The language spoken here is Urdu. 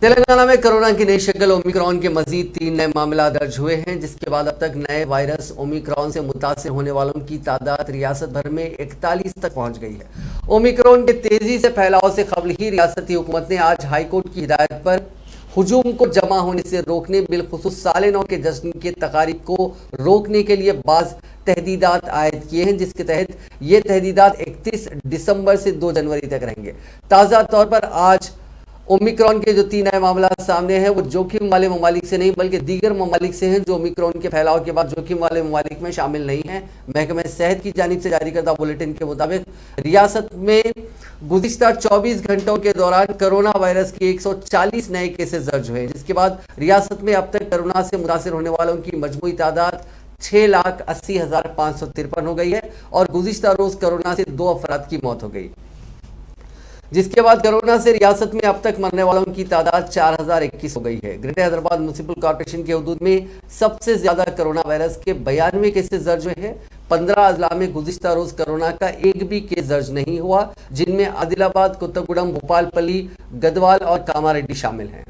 تلنگانہ میں کورونا کی نئی شکل اومیکرون کے مزید 3 نئے معاملات درج ہوئے ہیں، جس کے بعد اب تک نئے وائرس اومیکرون سے متاثر ہونے والوں کی تعداد ریاست بھر میں 41 تک پہنچ گئی ہے۔ اومیکرون کے تیزی سے پھیلاؤ سے قبل ہی ریاستی حکومت نے آج ہائی کورٹ کی ہدایت پر ہجوم کو جمع ہونے سے روکنے، بالخصوص سال نو کے جشن کے تقاریب کو روکنے کے لیے بعض تحدیدات عائد کیے ہیں، جس کے تحت یہ تحدیدات 31 دسمبر سے 2 جنوری تک رہیں گے۔ تازہ طور پر آج اومیکرون کے جو 3 نئے معاملات سامنے ہیں وہ جوخم والے ممالک سے نہیں بلکہ دیگر ممالک سے ہیں جو اومیکرون کے پھیلاؤ کے بعد جوخم والے ممالک میں شامل نہیں ہیں۔ محکمہ صحت کی جانب سے جاری کردہ بلیٹن کے مطابق ریاست میں گزشتہ 24 گھنٹوں کے دوران کرونا وائرس کے 140 نئے کیسز درج ہوئے ہیں، جس کے بعد ریاست میں اب تک کرونا سے متاثر ہونے والوں کی مجموعی تعداد 6,80,553 ہو گئی ہے اور گزشتہ روز کرونا سے 2 افراد کی موت ہو گئی، جس کے بعد کرونا سے ریاست میں اب تک مرنے والوں کی تعداد 4,021 ہو گئی ہے۔ گریٹر حیدرآباد میونسپل کارپوریشن کے حدود میں سب سے زیادہ کرونا وائرس کے 92 کیسز درج ہوئے ہیں۔ 15 اضلاع میں گزشتہ روز کرونا کا ایک بھی کیس درج نہیں ہوا، جن میں عادل آباد، کوتگوڑم، بھوپال پلی، گدوال اور کاماریڈی شامل ہیں۔